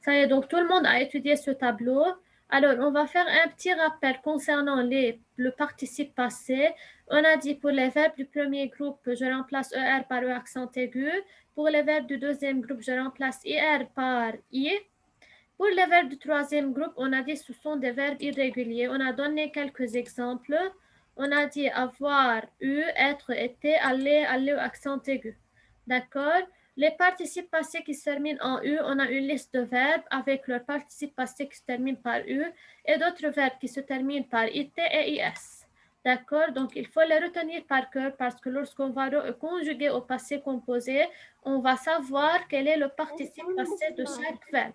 Ça y est, donc tout le monde a étudié ce tableau. Alors, on va faire un petit rappel concernant le participe passé. On a dit pour les verbes du premier groupe, je remplace ER par E accent aigu. Pour les verbes du deuxième groupe, je remplace IR par I. Pour les verbes du troisième groupe, on a dit que ce sont des verbes irréguliers. On a donné quelques exemples. On a dit avoir, eu, être, été, aller, aller, accent aigu. D'accord? Les participes passés qui se terminent en U, on a une liste de verbes avec leurs participes passés qui se terminent par U et d'autres verbes qui se terminent par IT et IS. D'accord? Donc, il faut les retenir par cœur parce que lorsqu'on va conjuguer au passé composé, on va savoir quel est le participe passé de chaque verbe.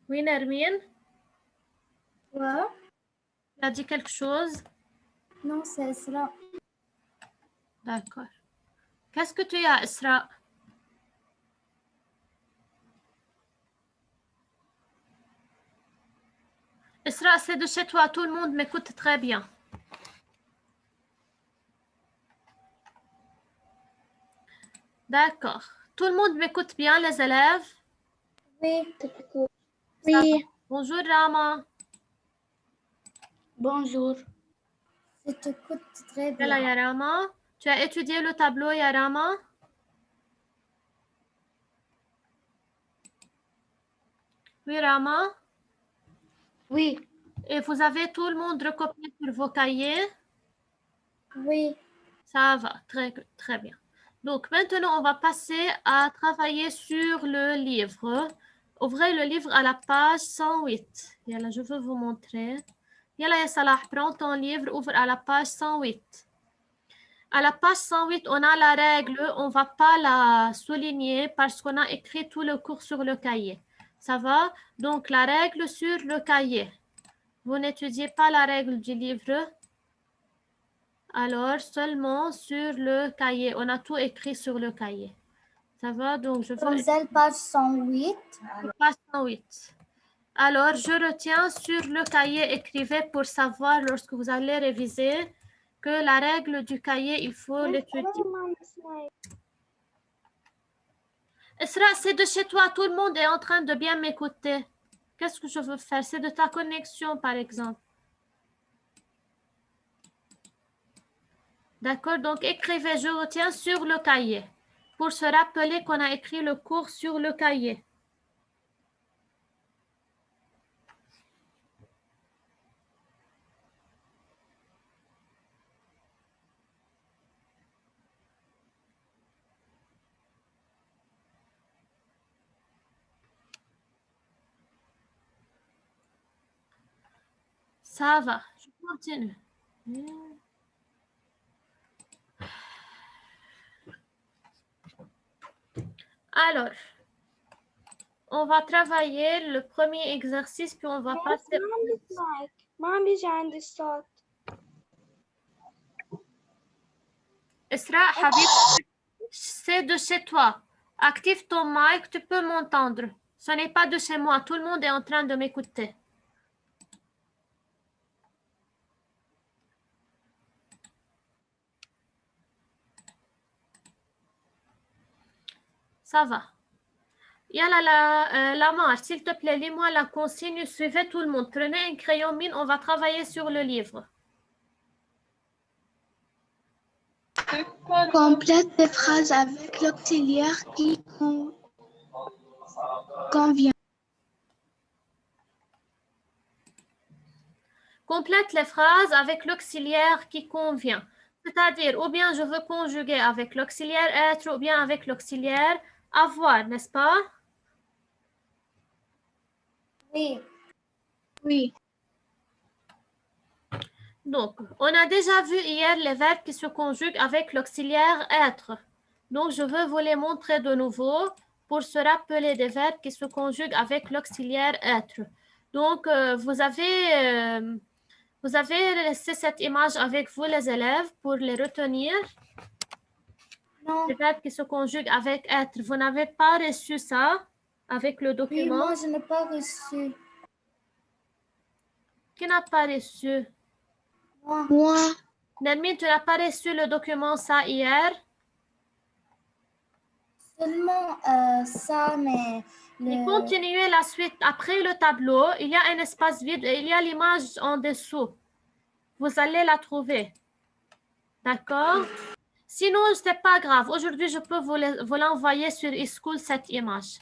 Oui, Nermine? Quoi? Tu as dit quelque chose? Non, c'est Isra. D'accord. Qu'est-ce que tu as, Isra? Isra, c'est de chez toi. Tout le monde m'écoute très bien. D'accord. Tout le monde m'écoute bien, les élèves? Oui, t'écoute. Oui. Bonjour, Rama. Bonjour. Je t'écoute très bien. Yalla, Yarama. Tu as étudié le tableau, Yarama? Oui, Rama. Oui. Et vous avez tout le monde recopié sur vos cahiers? Oui. Ça va, très, très bien. Donc, maintenant, on va passer à travailler sur le livre. Ouvrez le livre à la page 108. Yalla, je veux vous montrer. Yalla, ya Salah, prends ton livre, ouvre à la page 108. À la page 108, on a la règle, on ne va pas la souligner parce qu'on a écrit tout le cours sur le cahier. Ça va? Donc, la règle sur le cahier. Vous n'étudiez pas la règle du livre. Alors, seulement sur le cahier. On a tout écrit sur le cahier. Ça va? Donc, je veux... Page 108. Page 108. Alors, je retiens sur le cahier, écrivez pour savoir lorsque vous allez réviser que la règle du cahier, il faut l'étudier. Esra, c'est de chez toi, tout le monde est en train de bien m'écouter. Qu'est-ce que je veux faire? C'est de ta connexion, par exemple. D'accord, donc écrivez, je retiens sur le cahier. Pour se rappeler qu'on a écrit le cours sur le cahier. Ça va, je continue. Alors, on va travailler le premier exercice, puis on va passer... Esra, Habib, c'est de chez toi. Active ton mic, tu peux m'entendre. Ce n'est pas de chez moi, tout le monde est en train de m'écouter. Ça va. Yalla la marche, s'il te plaît, lis-moi la consigne, suivez tout le monde. Prenez un crayon mine, on va travailler sur le livre. Complète les phrases avec l'auxiliaire qui convient. Complète les phrases avec l'auxiliaire qui convient. C'est-à-dire, ou bien je veux conjuguer avec l'auxiliaire être, ou bien avec l'auxiliaire avoir, n'est-ce pas? Oui. Oui. Donc, on a déjà vu hier les verbes qui se conjuguent avec l'auxiliaire être. Donc, je veux vous les montrer de nouveau pour se rappeler des verbes qui se conjuguent avec l'auxiliaire être. Donc, vous avez laissé cette image avec vous, les élèves, pour les retenir. Non. Les verbes qui se conjuguent avec être. Vous n'avez pas reçu ça avec le document? Oui, moi, je n'ai pas reçu. Qui n'a pas reçu? Moi. Nermine, tu n'as pas reçu le document ça hier? Seulement ça, mais Et continuez la suite. Après le tableau, il y a un espace vide et il y a l'image en dessous. Vous allez la trouver. D'accord? Sinon, ce n'est pas grave. Aujourd'hui, je peux vous l'envoyer sur eSchool, cette image.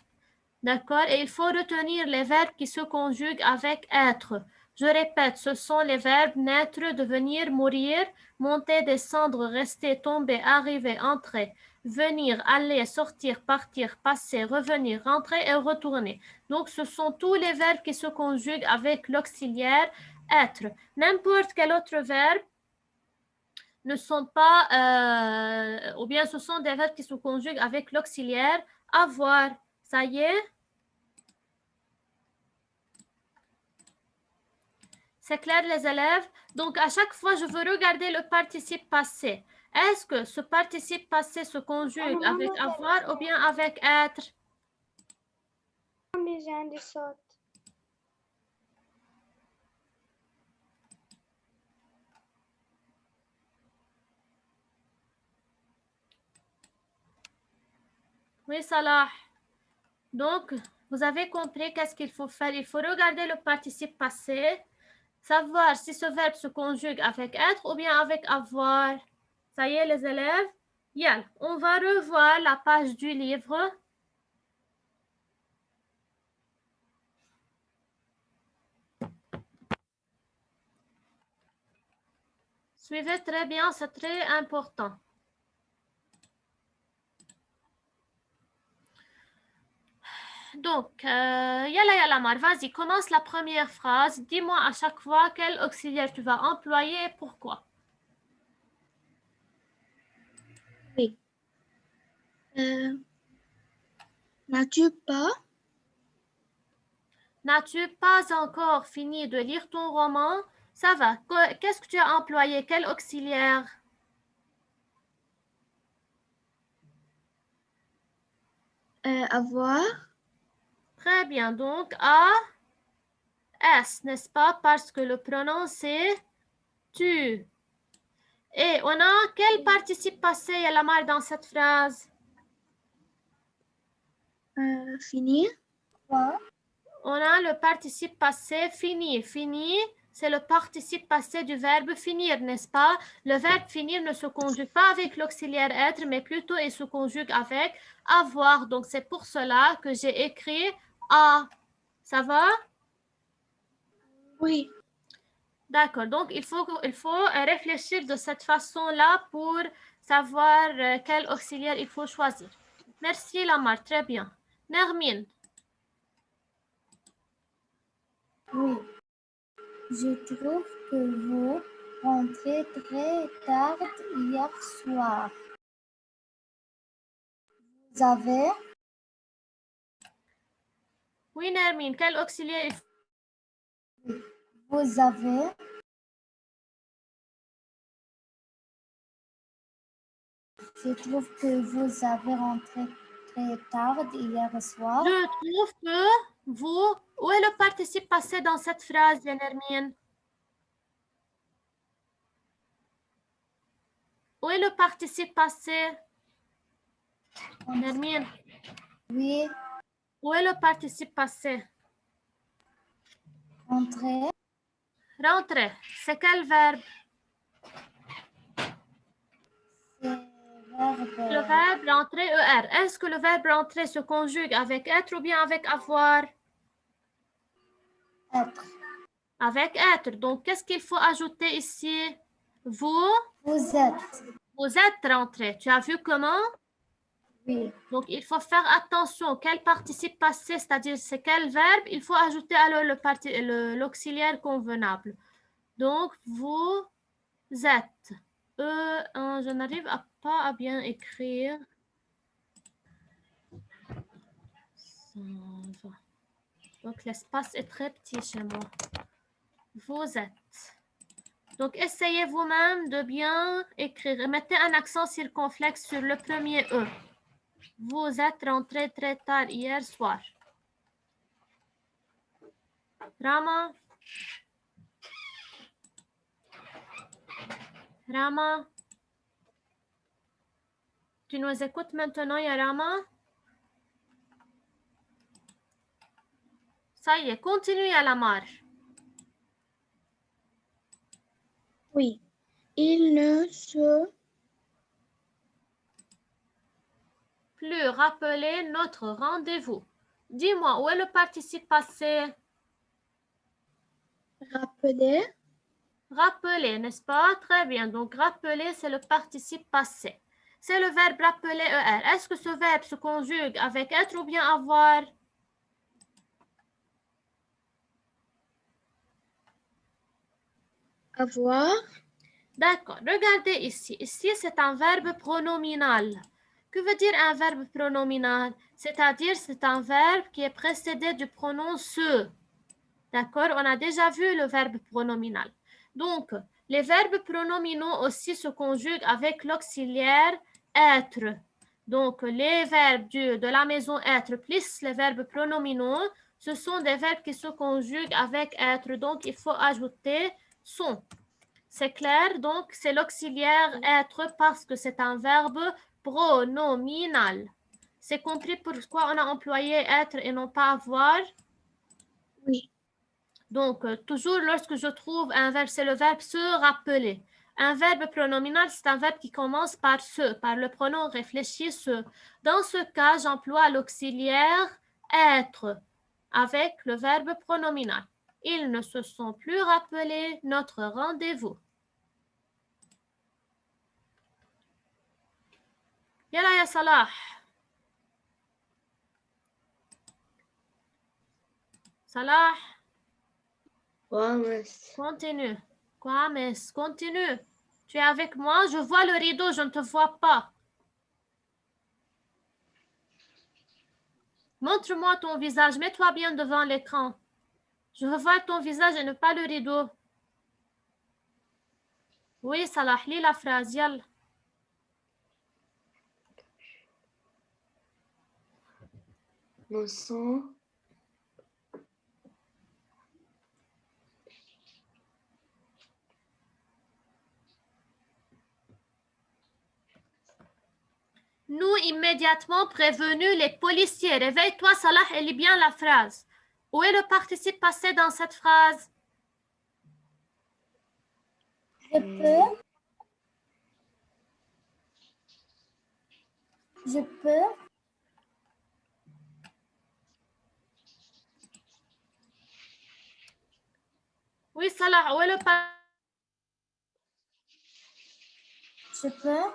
D'accord? Et il faut retenir les verbes qui se conjuguent avec être. Je répète, ce sont les verbes naître, devenir, mourir, monter, descendre, rester, tomber, arriver, entrer, venir, aller, sortir, partir, passer, revenir, rentrer et retourner. Donc, ce sont tous les verbes qui se conjuguent avec l'auxiliaire être. N'importe quel autre verbe ne sont pas, ou bien ce sont des verbes qui se conjuguent avec l'auxiliaire avoir. Ça y est? C'est clair, les élèves? Donc, à chaque fois, je veux regarder le participe passé. Est-ce que ce participe passé se conjugue avec avoir ou bien avec être? Oui, Salah. Donc, vous avez compris qu'est-ce qu'il faut faire? Il faut regarder le participe passé, savoir si ce verbe se conjugue avec être ou bien avec avoir. Ça y est, les élèves? Bien, on va revoir la page du livre. Suivez très bien, c'est très important. Donc, Yala Mar, vas-y, commence la première phrase. Dis-moi à chaque fois quel auxiliaire tu vas employer et pourquoi. Oui. N'as-tu pas? N'as-tu pas encore fini de lire ton roman? Ça va. Qu'est-ce que tu as employé? Quel auxiliaire? Avoir. Très bien. Donc, A, S, n'est-ce pas? Parce que le pronom, c'est tu. Et on a quel participe passé, Yalamar, dans cette phrase? Finir. Quoi? On a le participe passé fini. Fini, c'est le participe passé du verbe finir, n'est-ce pas? Le verbe finir ne se conjugue pas avec l'auxiliaire être, mais plutôt il se conjugue avec avoir. Donc, c'est pour cela que j'ai écrit a. Ça va? Oui. D'accord. Donc, il faut réfléchir de cette façon-là pour savoir quel auxiliaire il faut choisir. Merci, Lamar. Très bien. Nermine. Oui. Je trouve que vous rentrez très tard hier soir. Vous avez? Oui, Nermine. Quel auxiliaire il faut? Vous avez? Je trouve que vous avez rentré très tard hier soir. Je trouve que vous... Où est le participe passé dans cette phrase, Nermine? Où est le participe passé? Nermine. Oui. Où est le participe passé? Rentrer. Rentrer. C'est quel verbe? Le verbe rentrer, ER. Est-ce que le verbe rentrer se conjugue avec être ou bien avec avoir? Être. Avec être. Donc, qu'est-ce qu'il faut ajouter ici? Vous? Vous êtes. Vous êtes rentré. Tu as vu comment? Oui. Donc, il faut faire attention. Quel participe passé, c'est-à-dire c'est quel verbe? Il faut ajouter alors l'auxiliaire convenable. Donc, vous êtes. Je n'arrive pas à bien écrire. Ça va. Donc, l'espace est très petit chez moi. Vous êtes. Donc, essayez vous-même de bien écrire. Mettez un accent circonflexe sur le premier E. Vous êtes rentré très tard hier soir. Rama? Rama? Tu nous écoutes maintenant, ya Rama? Ça y est, continue à la marge. Oui. Il ne se plus rappeler notre rendez-vous. Dis-moi, où est le participe passé? rappeler. Rappeler, n'est-ce pas? Très bien. Donc, rappeler, c'est le participe passé. C'est le verbe rappeler ER. Est-ce que ce verbe se conjugue avec être ou bien avoir? Avoir. D'accord. Regardez ici. Ici, c'est un verbe pronominal. Que veut dire un verbe pronominal? C'est-à-dire, c'est un verbe qui est précédé du pronom se. D'accord? On a déjà vu le verbe pronominal. Donc, les verbes pronominaux aussi se conjuguent avec l'auxiliaire être. Donc, les verbes de la maison être plus les verbes pronominaux, ce sont des verbes qui se conjuguent avec être. Donc, il faut ajouter son. C'est clair? Donc, c'est l'auxiliaire être parce que c'est un verbe pronominal. C'est compris pourquoi on a employé être et non pas avoir? Oui. Donc, toujours lorsque je trouve un verbe, c'est le verbe se rappeler. Un verbe pronominal, c'est un verbe qui commence par se, par le pronom réfléchi se. Dans ce cas, j'emploie l'auxiliaire être avec le verbe pronominal. Ils ne se sont plus rappelés notre rendez-vous. Yalla ya Salah. Salah. Continue. Kwames, continue. Tu es avec moi? Je vois le rideau, je ne te vois pas. Montre-moi ton visage. Mets-toi bien devant l'écran. Je veux voir ton visage et ne pas le rideau. Oui, Salah, lis la phrase. Yalla. Ne sont Nous immédiatement prévenus les policiers. Réveille-toi, Salah, et lis bien la phrase. Où est le participe passé dans cette phrase? Je peux. Je peux. Oui, Salah, où est le participe? Je peux.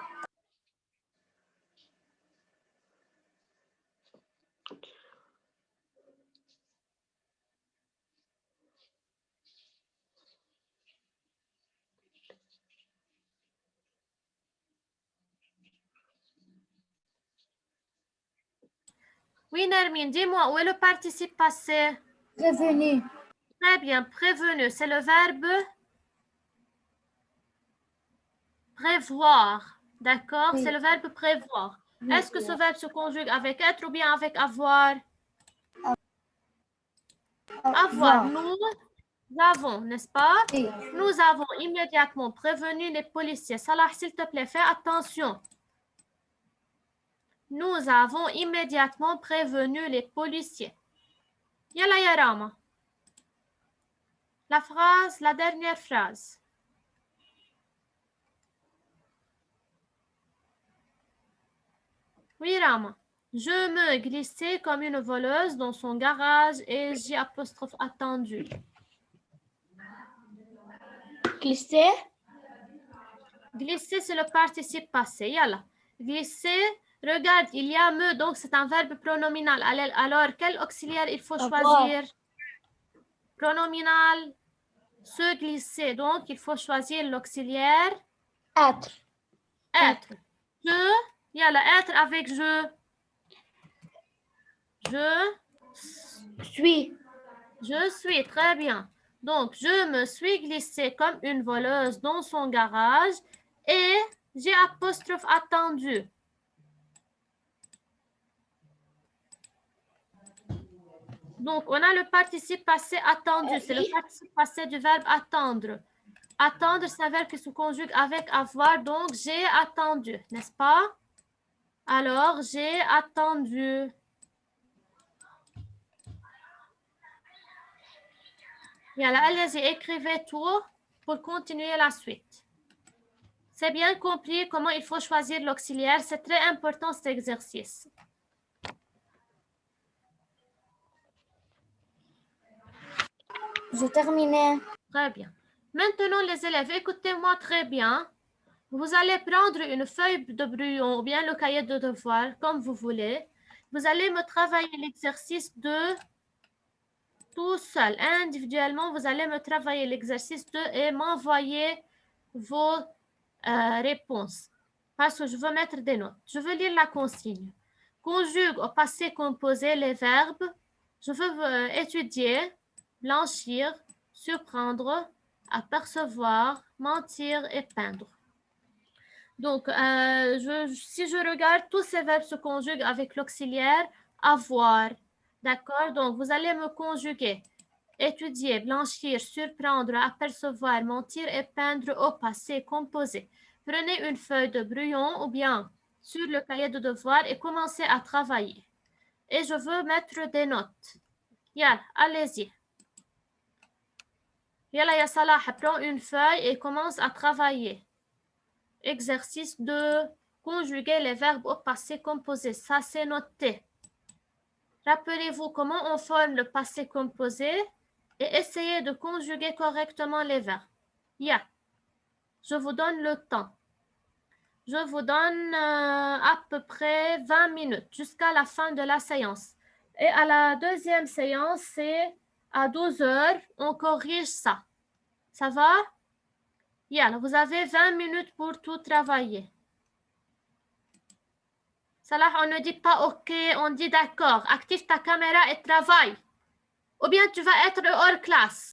Oui, Nermine, dis-moi, où est le participe passé? Prévenu. Très bien, prévenu. C'est le verbe prévoir. D'accord? Oui. C'est le verbe prévoir. Oui. Est-ce que ce verbe se conjugue avec être ou bien avec avoir? Avoir. Nous avons, n'est-ce pas? Oui. Nous avons immédiatement prévenu les policiers. Salah, s'il te plaît, fais attention. Nous avons immédiatement prévenu les policiers. Yalla ya Rama. La phrase, la dernière phrase. Oui, Rama. Je me glissais comme une voleuse dans son garage et j'ai apostrophe attendu. Glisser. Glisser, c'est le participe passé. Yalla. Glisser, regarde, il y a me, donc c'est un verbe pronominal. Alors, quel auxiliaire il faut choisir? Pronominal, se glisser. Donc, il faut choisir l'auxiliaire. Être. Être. Je, yalla, être avec je. Je Suis. Je suis, très bien. Donc, je me suis glissée comme une voleuse dans son garage et j'ai apostrophe attendu. Donc, on a le participe passé attendu. C'est le participe passé du verbe attendre. Attendre, c'est un verbe qui se conjugue avec avoir. Donc, j'ai attendu, n'est-ce pas? Alors, j'ai attendu. Yalla, allez-y, écrivez tout pour continuer la suite. C'est bien compris comment il faut choisir l'auxiliaire. C'est très important cet exercice. J'ai terminé. Très bien. Maintenant, les élèves, écoutez-moi très bien. Vous allez prendre une feuille de brouillon ou bien le cahier de devoir, comme vous voulez. Vous allez me travailler l'exercice 2 tout seul. Individuellement, vous allez me travailler l'exercice 2 et m'envoyer vos réponses. Parce que je veux mettre des notes. Je veux lire la consigne. Conjugue au passé composé les verbes. Je veux étudier, blanchir, surprendre, apercevoir, mentir et peindre. Donc, si je regarde, tous ces verbes se conjuguent avec l'auxiliaire avoir. D'accord? Donc, vous allez me conjuguer étudier, blanchir, surprendre, apercevoir, mentir et peindre au passé composé. Prenez une feuille de brouillon ou bien sur le cahier de devoir et commencez à travailler. Et je veux mettre des notes. Yalla, allez-y. Yalla, ya Salah, prends une feuille et commence à travailler. Exercice 2. Conjuguer les verbes au passé composé. Ça, c'est noté. Rappelez-vous comment on forme le passé composé et essayez de conjuguer correctement les verbes. Yeah. Je vous donne le temps. Je vous donne à peu près 20 minutes jusqu'à la fin de la séance. Et à la deuxième séance, c'est à 12 heures, on corrige ça. Ça va? Yeah, vous avez 20 minutes pour tout travailler. Salah, on ne dit pas OK, on dit d'accord. Active ta caméra et travaille. Ou bien tu vas être hors classe.